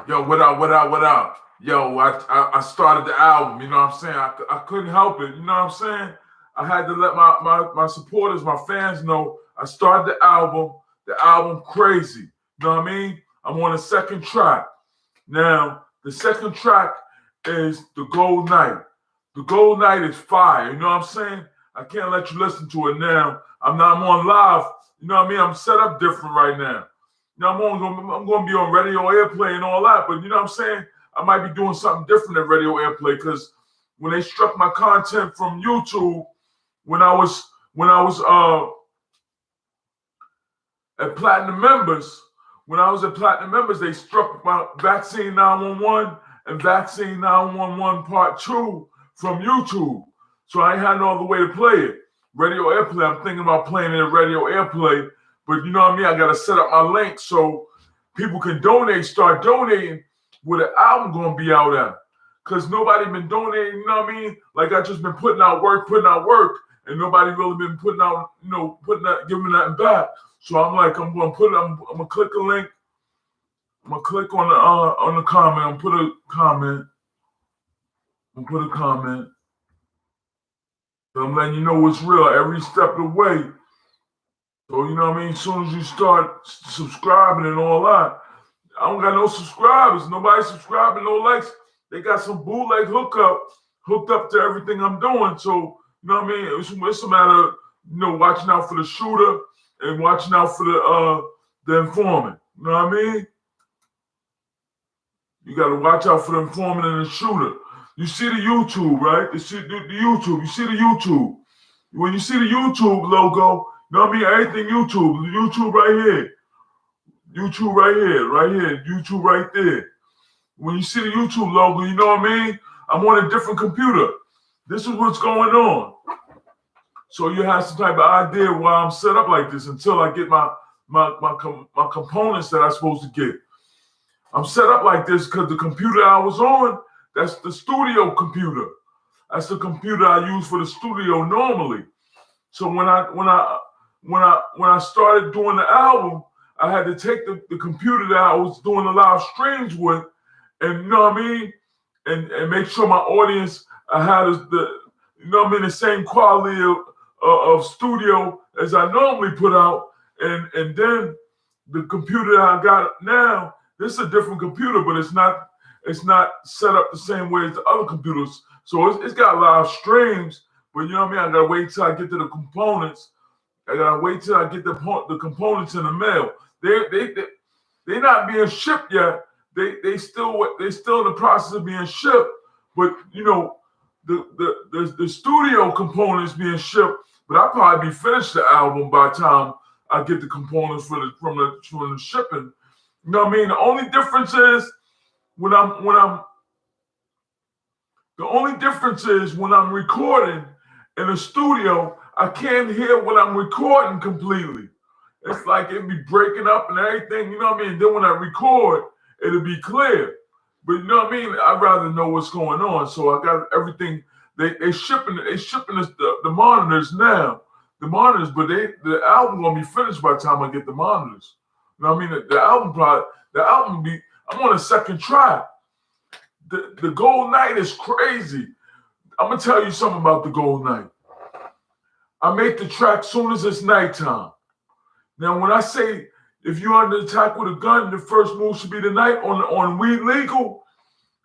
Yo, what up, what up, what up? Yo, I started the album, you know what I'm saying? I couldn't help it, you know what I'm saying? I had to let my supporters, my fans know I started the album crazy. You know what I mean? I'm on the second track. Now, the second track is The Gold Night. The Gold Night is fire, you know what I'm saying? I can't let you listen to it now. I'm on live, you know what I mean? I'm set up different right now. Now I'm going to be on radio airplay and all that, but you know what I'm saying? I might be doing something different at radio airplay because when they struck my content from YouTube, when I was at Platinum Members, when I was at Platinum Members, they struck my Vaccine 911 and Vaccine 911 Part 2 from YouTube. So I ain't had no other way to play it. Radio airplay, I'm thinking about playing it at radio airplay, but you know what I mean? I got to set up my link so people can start donating where the album going to be out at. Because nobody been donating, you know what I mean? Like I just been putting out work, and nobody really been putting out, giving nothing back. So I'm like, I'm gonna click a link. I'm gonna click on the comment. I'm put a comment. So I'm letting you know what's real every step of the way. So you know what I mean? As soon as you start subscribing and all that, I don't got no subscribers. Nobody subscribing, no likes. They got some bootleg hooked up to everything I'm doing. So you know what I mean? It's a matter of watching out for the shooter and watching out for the informant. You know what I mean? You got to watch out for the informant and the shooter. You see the YouTube, right? You see the YouTube. You see the YouTube. When you see the YouTube logo, you know what I mean? Everything YouTube. The YouTube right here. YouTube right here. YouTube right there. When you see the YouTube logo, you know what I mean? I'm on a different computer. This is what's going on. So you have some type of idea why I'm set up like this until I get my components that I'm supposed to get. I'm set up like this because the computer I was on, that's the studio computer. That's the computer I use for the studio normally. So when I started doing the album, I had to take the computer that I was doing the live streams with, and you know what I mean, and make sure my audience I had the same quality of studio as I normally put out, and then the computer I got now, this is a different computer, but it's not set up the same way as the other computers. So it's got live streams, but you know what I mean? I gotta wait till I get to the components. I gotta wait till I get the components in the mail. They're not being shipped yet. They still in the process of being shipped, but you know the studio components being shipped. But I'll probably be finished the album by the time I get the components from the shipping. You know what I mean? The only difference is when I'm recording in the studio, I can't hear what I'm recording completely. It's like it'd be breaking up and everything, you know what I mean? Then when I record, it'll be clear. But you know what I mean? I'd rather know what's going on. So I got everything. They shipping us the monitors now. The monitors, but the album gonna be finished by the time I get the monitors. You know what I mean? The album be, I'm on the second track. The Gold Night is crazy. I'm gonna tell you something about the Gold Night. I make the track soon as it's nighttime. Now, when I say if you're under attack with a gun, the first move should be the night on Weed Legal,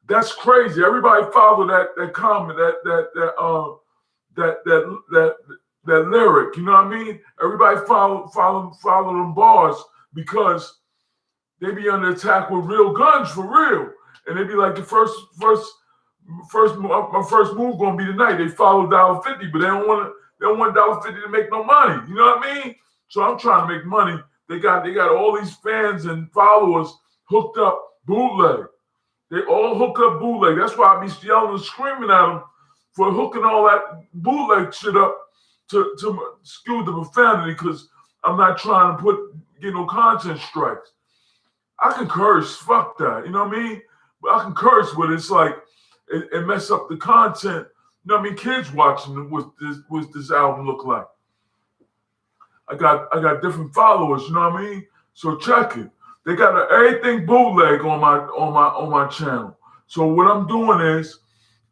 that's crazy. Everybody follow that comment, that lyric. You know what I mean? Everybody follow them bars because they be under attack with real guns for real, and they be like my first move gonna be tonight. They follow Dolla50, but they don't want Dolla50 to make no money. You know what I mean? So I'm trying to make money. They got all these fans and followers hooked up bootleg. They all hook up bootleg. That's why I be yelling and screaming at them for hooking all that bootleg shit up to skew the profanity, because I'm not trying to get no content strikes. I can curse, fuck that, you know what I mean? But I can curse, but it's like it mess up the content. You know what I mean? Kids watching what this album look like. I got different followers, you know what I mean? So check it. They got everything bootleg on my channel. So what I'm doing is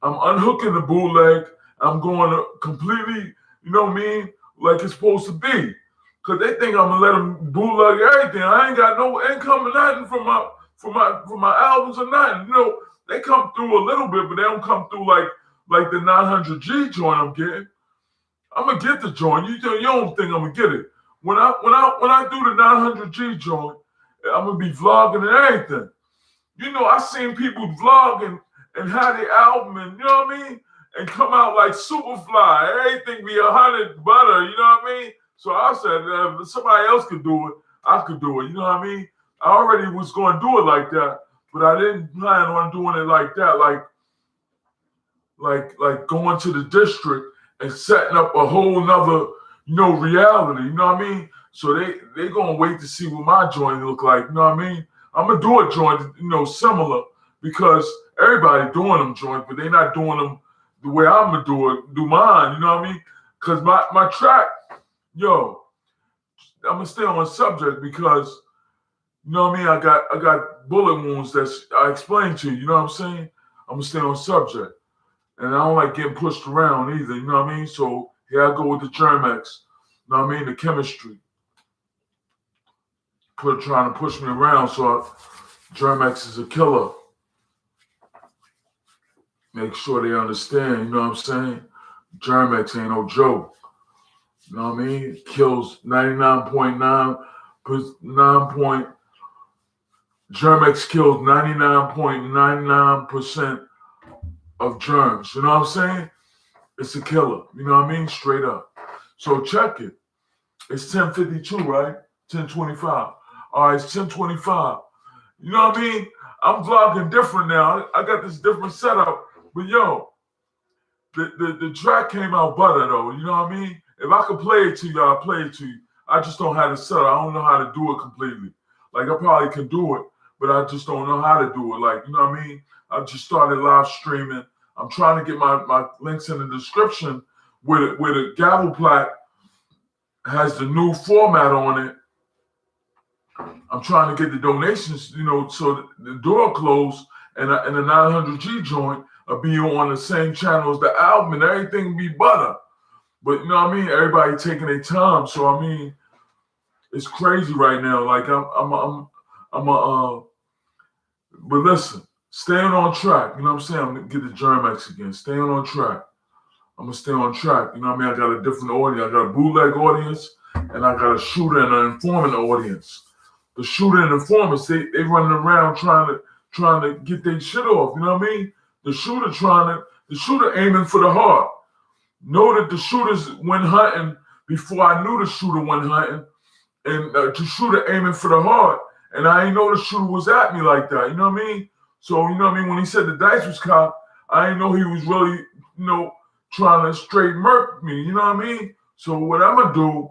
I'm unhooking the bootleg. I'm going to completely, you know what I mean, like it's supposed to be. Cause they think I'm gonna let them bootleg everything. I ain't got no income or nothing from my albums or nothing. You know, they come through a little bit, but they don't come through like the 900G joint I'm getting. I'm gonna get the joint. You don't think I'm gonna get it. When I do the 900G joint, I'm gonna be vlogging and everything. You know, I seen people vlogging and have their album and you know what I mean, and come out like Superfly. Everything be 100 butter. You know what I mean? So I said, if somebody else could do it, I could do it. You know what I mean? I already was going to do it like that, but I didn't plan on doing it like that, like going to the district and setting up a whole nother, you know, reality. You know what I mean? So they gonna wait to see what my joint look like. You know what I mean? I'm gonna do a joint, you know, similar because everybody doing them joints, but they not doing them the way I'm gonna do mine. You know what I mean? Because my track, yo, I'm gonna stay on subject because you know what I mean. I got bullet wounds that I explained to you. You know what I'm saying? I'm gonna stay on subject, and I don't like getting pushed around either. You know what I mean? So here I go with the Germex. You know what I mean? The chemistry. Trying to push me around, so Germex is a killer. Make sure they understand, you know what I'm saying? Germex ain't no joke. You know what I mean? It kills 99.9. Germex kills 99.99% of germs. You know what I'm saying? It's a killer. You know what I mean? Straight up. So check it. It's 10:52, right? 10:25. All right, it's 10:25. You know what I mean? I'm vlogging different now. I got this different setup. But yo, the track came out butter though. You know what I mean? If I could play it to you, I'll play it to you. I just don't have the setup. I don't know how to do it completely. Like I probably can do it, but I just don't know how to do it. Like, you know what I mean? I just started live streaming. I'm trying to get my links in the description where the gavel plaque has the new format on it. I'm trying to get the donations, you know, so the door closed and the 900G joint will be on the same channel as the album and everything will be butter. But you know what I mean? Everybody taking their time. So I mean, it's crazy right now. Like but listen, staying on track. You know what I'm saying? I'm gonna get the Germex again. Staying on track. I'm gonna stay on track. You know what I mean? I got a different audience. I got a bootleg audience and I got a shooter and an informant audience. The shooter and informants, they running around trying to get their shit off. You know what I mean? The shooter aiming for the heart. Know that the shooters went hunting before I knew the shooter went hunting, and the shooter aiming for the heart, and I ain't know the shooter was at me like that. You know what I mean? So you know what I mean? When he said the dice was cocked, I didn't know he was really, you know, trying to straight murk me. You know what I mean? So what I'm gonna do,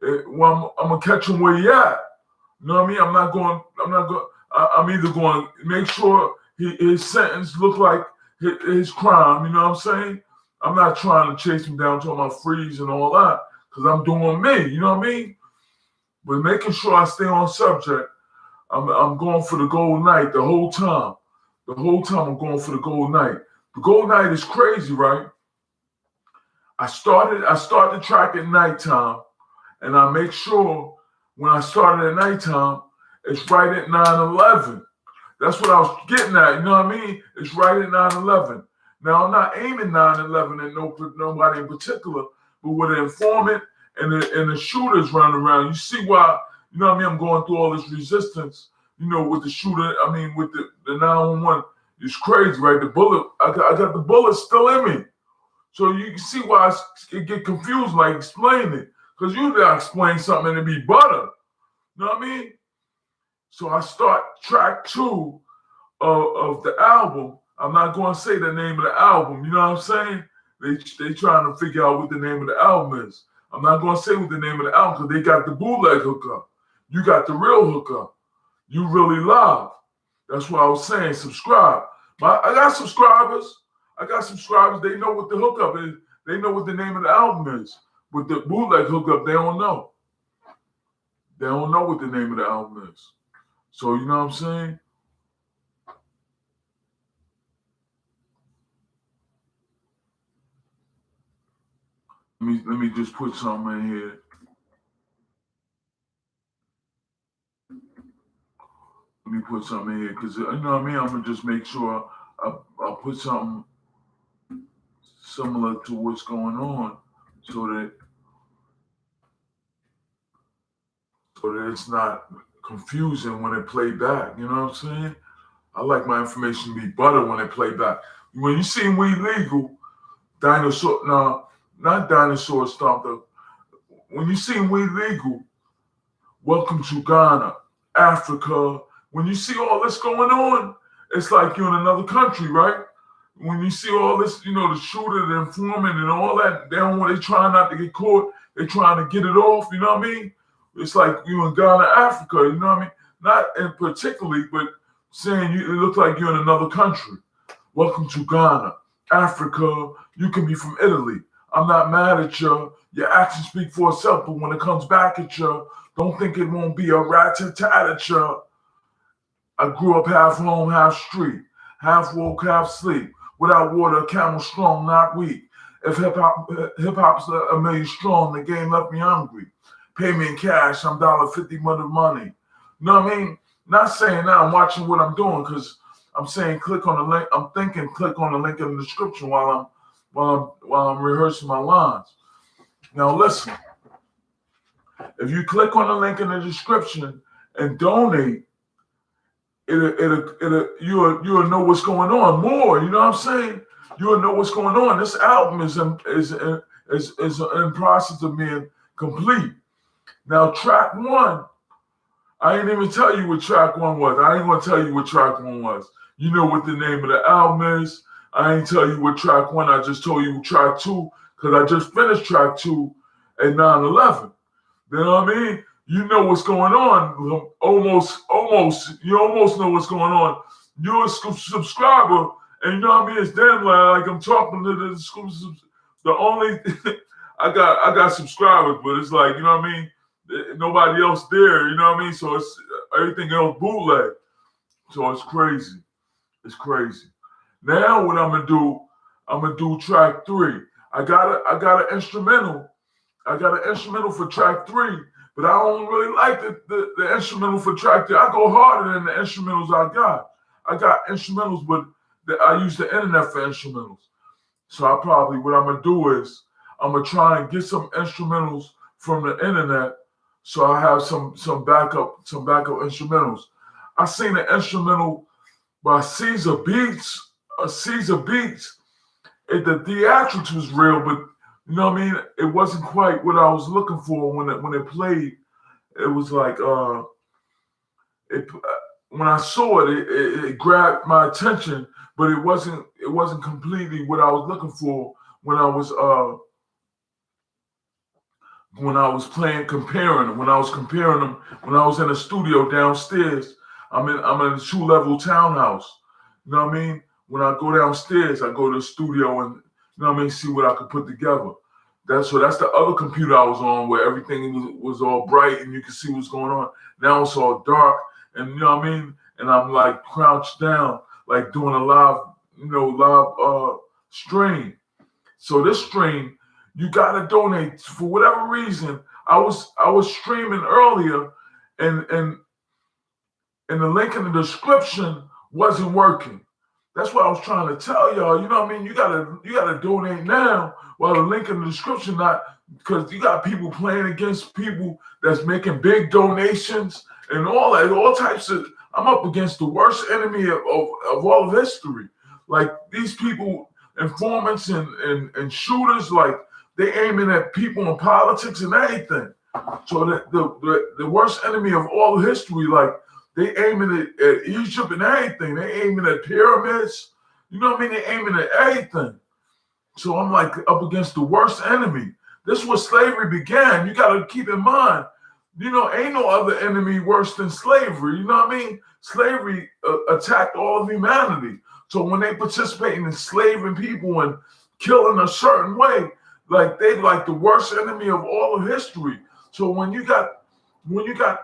I'm gonna catch him where he at. You know what I mean? I'm either going to make sure his sentence look like his crime. You know what I'm saying? I'm not trying to chase him down, talking about freeze and all that, because I'm doing me. You know what I mean? But making sure I stay on subject. I'm going for the gold night the whole time. The whole time I'm going for the gold night. The gold night is crazy, right? I start the track at nighttime, and I make sure when I started at nighttime, it's right at 9/11. That's what I was getting at. You know what I mean? It's right at 9/11. Now I'm not aiming 9/11 at nobody in particular, but with the informant and the shooters running around, you see why? You know what I mean? I'm going through all this resistance. You know, with the shooter. I mean, with the 911, it's crazy, right? The bullet. I got the bullet still in me, so you can see why it get confused. Like explaining it. Because you gotta explain something and it be butter. You know what I mean? So I start track 2 of the album. I'm not going to say the name of the album. You know what I'm saying? They trying to figure out what the name of the album is. I'm not going to say what the name of the album because they got the bootleg hookup. You got the real hookup. You really live. That's what I was saying. Subscribe. I got subscribers. They know what the hookup is. They know what the name of the album is. With the bootleg hookup, they don't know. They don't know what the name of the album is. So you know what I'm saying? Let me just put something in here. Let me put something in here because you know what I mean. I'm gonna just make sure I put something similar to what's going on, so that it's not confusing when it play back. You know what I'm saying? I like my information to be butter when it play back. When you see We Legal, dinosaur, no, not dinosaur stomp. When you see We Legal, welcome to Ghana, Africa. When you see all this going on, it's like you're in another country, right? When you see all this, you know, the shooter, the informant, and all that, they trying not to get caught. They trying to get it off. You know what I mean? It's like you in Ghana, Africa. You know what I mean? Not in particularly, but saying it looks like you're in another country. Welcome to Ghana, Africa. You can be from Italy. I'm not mad at you. Your actions speak for itself, but when it comes back at you, don't think it won't be a rat-tat at you. I grew up half home, half street, half woke, half sleep. Without water, camel strong, not weak. If hip hop's a million strong, the game left me hungry. Pay me in cash, I'm $50 mother money. You know what I mean? Not saying that I'm watching what I'm doing because I'm saying click on the link. I'm thinking click on the link in the description while I'm rehearsing my lines. Now listen, if you click on the link in the description and donate, you'll know what's going on more. You know what I'm saying? You'll know what's going on. This album is in process of being complete. Now track one, I ain't even tell you what track one was. I ain't gonna tell you what track one was. You know what the name of the album is. I ain't tell you what track one. I just told you track two because I just finished track two at 9/11. You know what I mean? You know what's going on. Almost. You almost know what's going on. You're a subscriber, and you know what I mean. It's damn like I'm talking to the exclusive. The only I got subscribers, but it's like, you know what I mean. Nobody else there. You know what I mean. So it's everything else bootleg. So it's crazy. It's crazy. Now what I'm gonna do track three. I got an instrumental. I got an instrumental for track three, but I don't really like the instrumental for track three. I go harder than the instrumentals I got. I got instrumentals, but I use the internet for instrumentals. So what I'm gonna do is I'm gonna try and get some instrumentals from the internet, so I have some backup instrumentals. I seen an instrumental by Caesar Beats. Caesar Beats. The theatrics was real, but you know what I mean? It wasn't quite what I was looking for when it played. It was like when I saw it, it grabbed my attention, but it wasn't completely what I was looking for when I was comparing them. When I was in the studio downstairs. I'm in a 2-level townhouse. You know what I mean? When I go downstairs, I go to the studio and, you know what I mean, see what I could put together. That's the other computer I was on where everything was all bright and you could see what's going on. Now it's all dark, and you know what I mean? And I'm like crouched down, like doing a live stream. So this stream, you gotta donate for whatever reason. I was streaming earlier, and the link in the description wasn't working. That's what I was trying to tell y'all. You know what I mean? You gotta donate now while the link in the description not, because you got people playing against people that's making big donations and all types of. I'm up against the worst enemy of all of history. Like these people, informants and shooters, like they aiming at people in politics and anything. So the worst enemy of all of history, like they aiming at Egypt and everything. They aiming at pyramids. You know what I mean? They aiming at everything. So I'm like up against the worst enemy. This is where slavery began. You got to keep in mind, you know, ain't no other enemy worse than slavery. You know what I mean? Slavery attacked all of humanity. So when they participate in enslaving people and killing a certain way, like they like the worst enemy of all of history. So when you got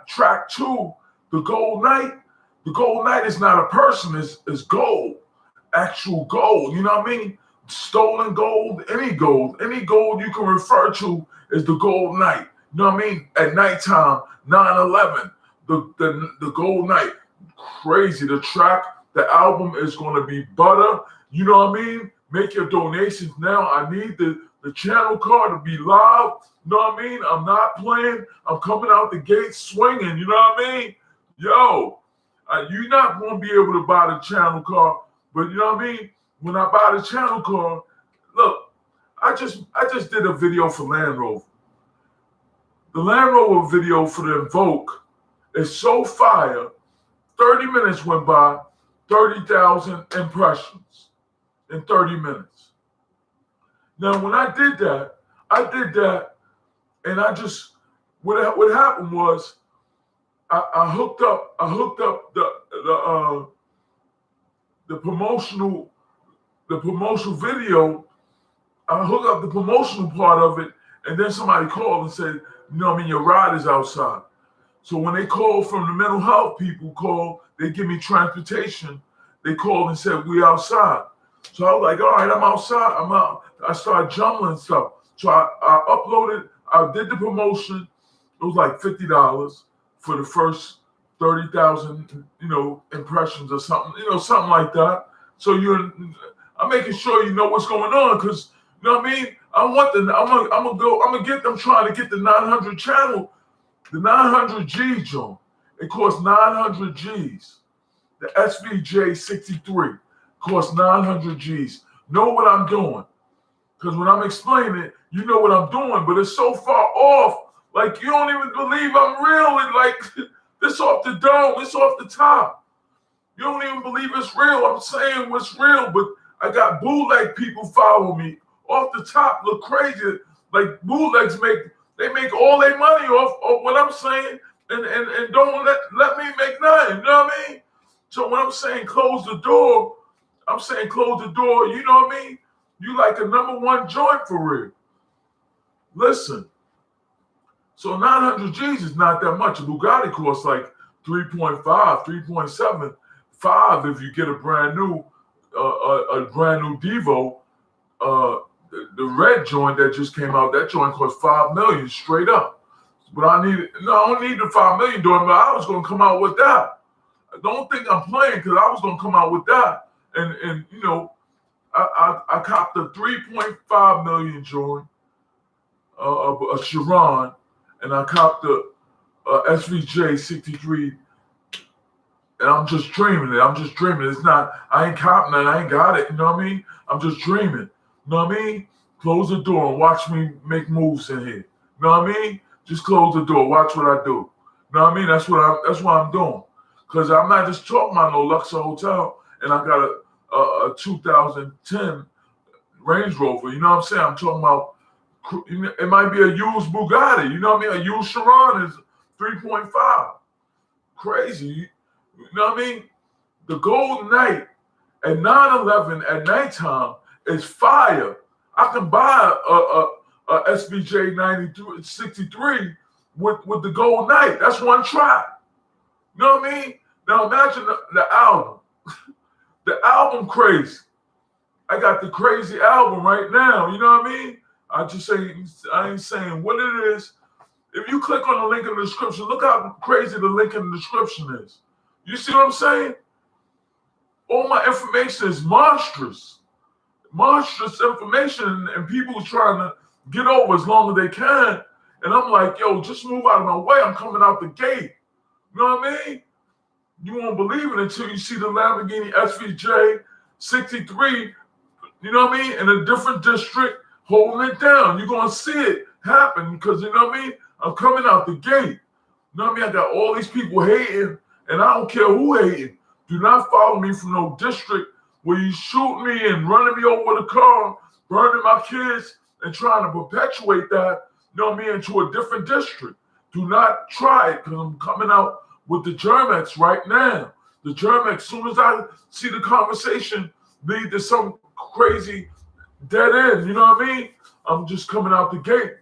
track two, The gold knight is not a person, it's gold, actual gold. You know what I mean? Stolen gold, any gold you can refer to is the gold knight. You know what I mean? At nighttime, 9/11, the gold knight, crazy. The track, the album is gonna be butter. You know what I mean? Make your donations now. I need the channel card to be live. You know what I mean? I'm not playing. I'm coming out the gate swinging. You know what I mean? Yo, you're not gonna be able to buy the channel card, but you know what I mean? When I buy the channel card, look, I just did a video for Land Rover. The Land Rover video for the Invoke is so fire. 30 minutes went by, 30,000 impressions in 30 minutes. Now, when I did that, and I just what happened was I hooked up the promotional video. I hooked up the promotional part of it, and then somebody called and said, you know what I mean, your ride is outside. So when they called from the mental health people, they give me transportation. They called and said, we outside. So I was like, all right, I'm outside. I'm out. I started jumbling stuff. So I uploaded, I did the promotion. It was like $50 for the first 30,000, impressions or something, something like that. So I'm making sure you know what's going on, because you know what I mean? I'm gonna get them trying to get the 900 channel, the 900 G joint. It costs 900 G's. The SVJ 63 costs 900 G's. Know what I'm doing. Because when I'm explaining it, you know what I'm doing, but it's so far off. Like, you don't even believe I'm real. And like, this off the dome, it's off the top. You don't even believe it's real. I'm saying what's real, but I got bootleg people follow me. Off the top, look crazy. Like, bootlegs make all their money off what I'm saying, and don't let me make nothing. You know what I mean? So when I'm saying close the door, I'm saying close the door. You know what I mean? You like a #1 joint for real. Listen. So 900 G's is not that much. A Bugatti costs like 3.5, 3.7, 5 if you get a brand new Devo. The red joint that just came out, that joint cost $5 million straight up. But I don't need the $5 million joint, but I was gonna come out with that. Don't think I'm playing, because I was gonna come out with that. And I copped the 3.5 million joint, a Chiron, and I copped the SVJ 63. And I'm just dreaming it. It's not, I ain't copping it, I ain't got it, you know what I mean? I'm just dreaming. You know what I mean? Close the door and watch me make moves in here. You know what I mean? Just close the door, watch what I do. You know what I mean? That's what I'm doing. Because I'm not just talking about no Luxor Hotel and I got a 2010 Range Rover. You know what I'm saying? I'm talking about, it might be a used Bugatti. You know what I mean? A used Chiron is 3.5. Crazy. You know what I mean? The Gold Knight at 9/11 at nighttime is fire. I can buy a SVJ 63 with the Gold Knight. That's one track. You know what I mean? Now imagine the album. The album crazy. I got the crazy album right now. You know what I mean? I ain't saying what it is. If you click on the link in the description, look how crazy the link in the description is. You see what I'm saying? All my information is monstrous. Monstrous information, and people trying to get over as long as they can. And I'm like, yo, just move out of my way. I'm coming out the gate. You know what I mean? You won't believe it until you see the Lamborghini SVJ 63, you know what I mean, in a different district holding it down. You're going to see it happen because, you know what I mean, I'm coming out the gate. You know what I mean? I got all these people hating, and I don't care who hating. Do not follow me from no district where you shoot me and running me over with a car, burning my kids, and trying to perpetuate that, you know what I mean, into a different district. Do not try it, because I'm coming out with the Germex right now. The Germex, as soon as I see the conversation lead to some crazy dead end, you know what I mean? I'm just coming out the gate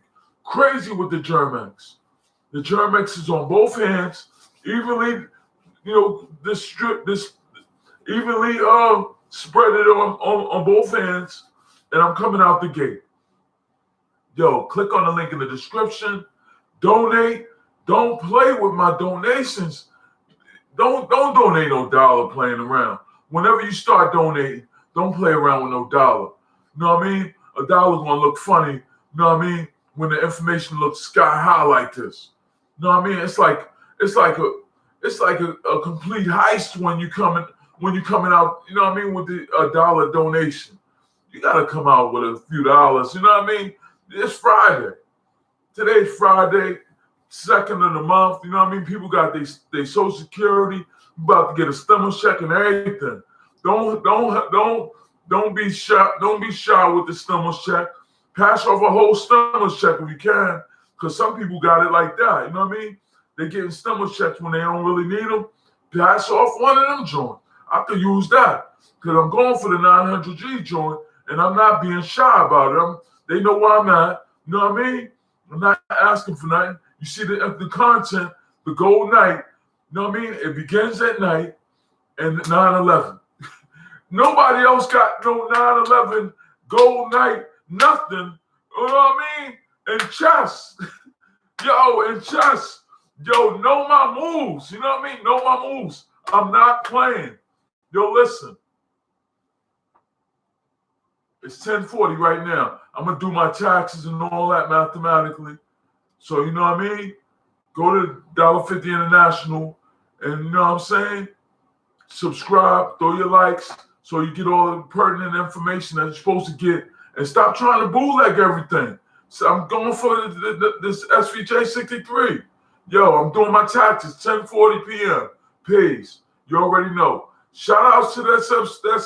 crazy with the Germex. The Germex is on both hands, evenly this evenly spread it on both ends, and I'm coming out the gate. Yo, click on the link in the description. Donate. Don't play with my donations. Don't donate no dollar playing around. Whenever you start donating, don't play around with no dollar. You know what I mean? A dollar's gonna look funny, you know what I mean, when the information looks sky high like this. You know what I mean? It's like a complete heist when you coming out, you know what I mean, with a dollar donation. You gotta come out with a few dollars, you know what I mean? It's Friday. Today's Friday, 2nd of the month. You know what I mean? People got their Social Security, about to get a stimulus check and everything. Don't be shy. Don't be shy with the stimulus check. Pass off a whole stimulus check if you can, because some people got it like that. You know what I mean? They getting stimulus checks when they don't really need them. Pass off one of them joints. I could use that because I'm going for the 900G joint, and I'm not being shy about them. They know where I'm at. You know what I mean? I'm not asking for nothing. You see the content, the gold night. You know what I mean? It begins at night and 9/11. Nobody else got no 9/11 gold night, nothing. You know what I mean? And chess. In chess. Yo, know my moves. You know what I mean? Know my moves. I'm not playing. Yo, listen. It's 10:40 right now. I'm going to do my taxes and all that mathematically. So, you know what I mean? Go to Dolla50 International and, you know what I'm saying? Subscribe, throw your likes so you get all the pertinent information that you're supposed to get, and stop trying to bootleg everything. So I'm going for this SVJ 63. Yo, I'm doing my taxes, 10:40 p.m. Peace. You already know. Shout outs to that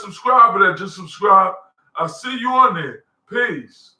subscriber that just subscribed. I see you on there. Peace.